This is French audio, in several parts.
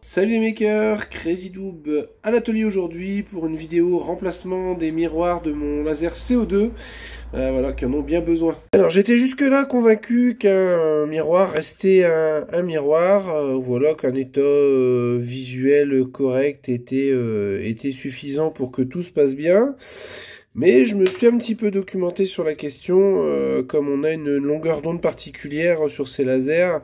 Salut les makers, CrazyDoob à l'atelier aujourd'hui pour une vidéo remplacement des miroirs de mon laser CO2, voilà, qui en ont bien besoin. Alors j'étais jusque là convaincu qu'un miroir restait un miroir, voilà, qu'un état visuel correct était suffisant pour que tout se passe bien. Mais je me suis un petit peu documenté sur la question, comme on a une longueur d'onde particulière sur ces lasers.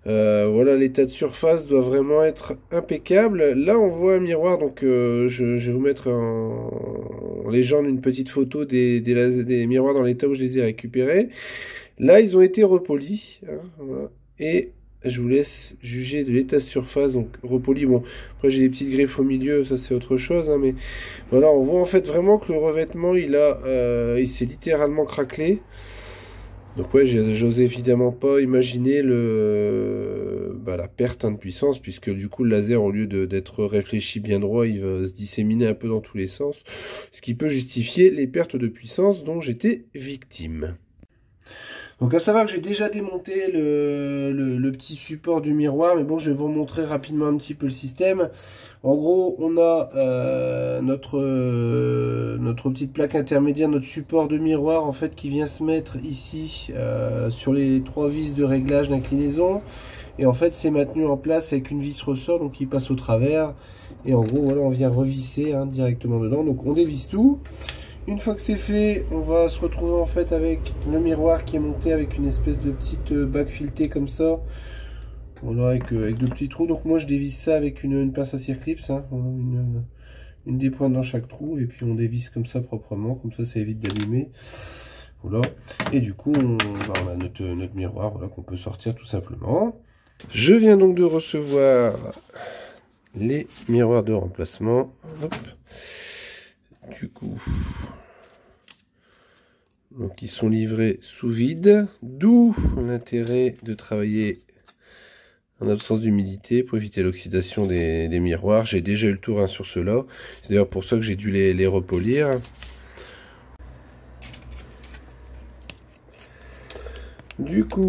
Voilà, l'état de surface doit vraiment être impeccable. Là, on voit un miroir, donc je vais vous mettre en légende une petite photo des miroirs dans l'état où je les ai récupérés. Là, ils ont été repolis, hein, voilà. Et je vous laisse juger de l'état de surface, donc repoli. Bon, après j'ai des petites griffes au milieu, ça c'est autre chose, hein, mais voilà, on voit en fait vraiment que le revêtement, il s'est littéralement craquelé. Donc ouais, j'ose évidemment pas imaginer la perte de puissance, puisque du coup le laser, au lieu d'être réfléchi bien droit, il va se disséminer un peu dans tous les sens, ce qui peut justifier les pertes de puissance dont j'étais victime. Donc à savoir que j'ai déjà démonté le petit support du miroir, mais bon, je vais vous montrer rapidement un petit peu le système. En gros, on a notre petite plaque intermédiaire, notre support de miroir en fait qui vient se mettre ici sur les 3 vis de réglage d'inclinaison. Et en fait, c'est maintenu en place avec une vis ressort, donc qui passe au travers. Et en gros, voilà, on vient revisser directement dedans. Donc on dévisse tout. Une fois que c'est fait, on va se retrouver en fait avec le miroir qui est monté avec une espèce de petite bague filetée comme ça. Voilà, avec deux petits trous. Donc moi je dévisse ça avec une pince à circlips, hein, une des pointes dans chaque trou, et puis on dévisse comme ça proprement, comme ça évite d'abîmer. Voilà. Et du coup on a notre miroir, voilà, qu'on peut sortir tout simplement. Je viens donc de recevoir les miroirs de remplacement. Hop. Du coup, donc ils sont livrés sous vide, d'où l'intérêt de travailler en absence d'humidité pour éviter l'oxydation des miroirs. J'ai déjà eu le tour sur ceux-là, c'est d'ailleurs pour ça que j'ai dû les repolir. Du coup,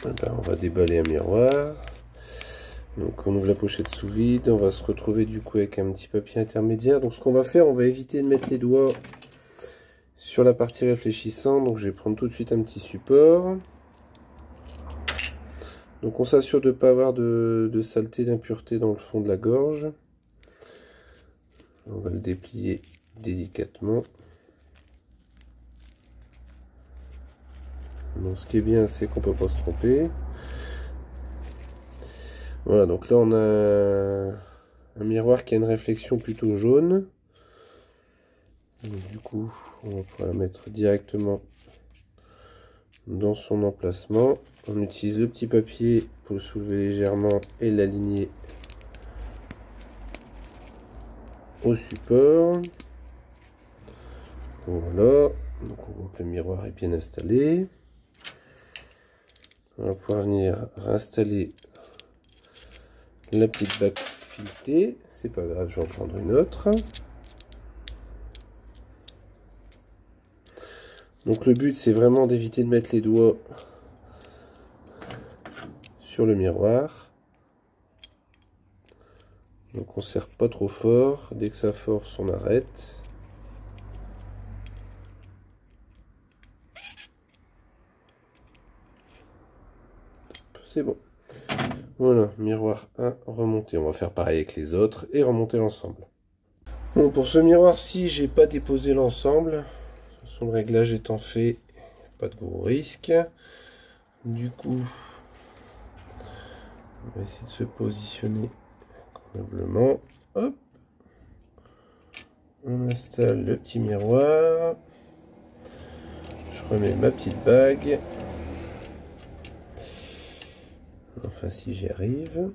on va déballer un miroir. Donc on ouvre la pochette sous vide, on va se retrouver du coup avec un petit papier intermédiaire. Donc ce qu'on va faire, on va éviter de mettre les doigts sur la partie réfléchissante. Donc je vais prendre tout de suite un petit support. Donc on s'assure de ne pas avoir de saleté, d'impureté dans le fond de la gorge. On va le déplier délicatement. Donc ce qui est bien, c'est qu'on ne peut pas se tromper. Voilà, donc là on a un miroir qui a une réflexion plutôt jaune. Donc, du coup, on va pouvoir la mettre directement dans son emplacement. On utilise le petit papier pour le soulever légèrement et l'aligner au support. Voilà, donc on voit que le miroir est bien installé. On va pouvoir venir réinstaller la petite bague filetée, c'est pas grave, je vais en prendre une autre. Donc le but, c'est vraiment d'éviter de mettre les doigts sur le miroir. Donc on serre pas trop fort, dès que ça force on arrête. C'est bon. Voilà, miroir 1 remonté. On va faire pareil avec les autres et remonter l'ensemble. Bon, pour ce miroir-ci, j'ai pas déposé l'ensemble. Son réglage étant fait, pas de gros risque. Du coup, on va essayer de se positionner convenablement. Hop. On installe le petit miroir. Je remets ma petite bague. Enfin, si j'y arrive.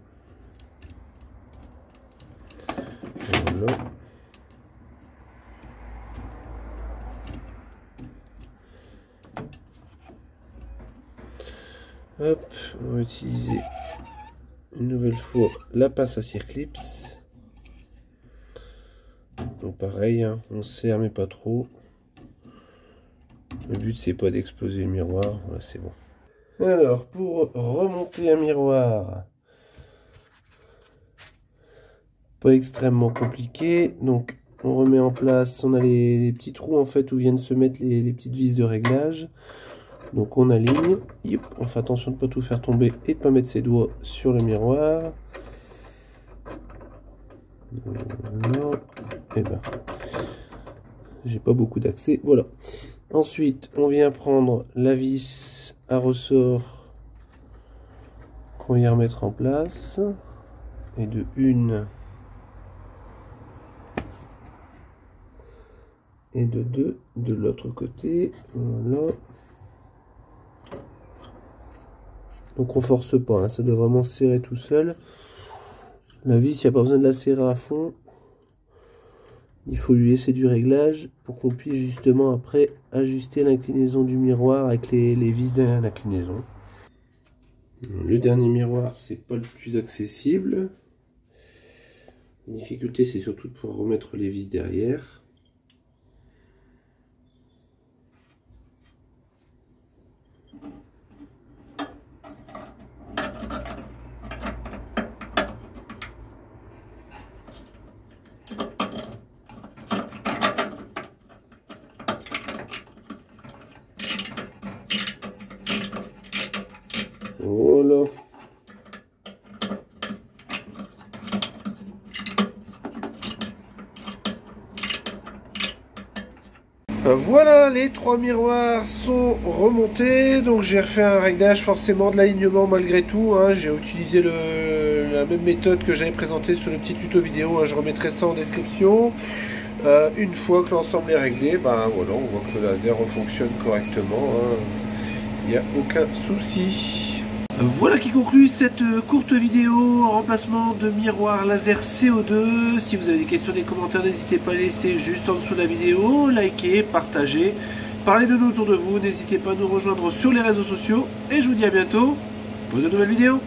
Voilà. Hop, on va utiliser une nouvelle fois la pince à circlips. Donc pareil, hein, on serre mais pas trop. Le but c'est pas d'exploser le miroir, voilà, c'est bon. Alors pour remonter un miroir, pas extrêmement compliqué, donc on remet en place, on a les petits trous en fait où viennent se mettre les petites vis de réglage. Donc on aligne, yep, on fait attention de ne pas tout faire tomber et de ne pas mettre ses doigts sur le miroir. Voilà. Et ben, j'ai pas beaucoup d'accès, voilà. Ensuite, on vient prendre la vis à ressort qu'on vient remettre en place. Et de une et de deux de l'autre côté. Voilà. Donc on force pas, hein, ça doit vraiment se serrer tout seul. La vis, il n'y a pas besoin de la serrer à fond. Il faut lui laisser du réglage pour qu'on puisse justement après ajuster l'inclinaison du miroir avec les vis derrière l'inclinaison. Le dernier miroir, c'est pas le plus accessible. La difficulté, c'est surtout de pouvoir remettre les vis derrière. Voilà. Voilà, les trois miroirs sont remontés, donc j'ai refait un réglage forcément de l'alignement malgré tout, hein. J'ai utilisé la même méthode que j'avais présentée sur le petit tuto vidéo, hein. Je remettrai ça en description. Une fois que l'ensemble est réglé, ben voilà, on voit que le laser fonctionne correctement, hein. Il n'y a aucun souci. Voilà qui conclut cette courte vidéo en remplacement de miroir laser CO2. Si vous avez des questions, des commentaires, n'hésitez pas à les laisser juste en dessous de la vidéo, likez, partagez, parlez de nous autour de vous, n'hésitez pas à nous rejoindre sur les réseaux sociaux et je vous dis à bientôt pour de nouvelles vidéos.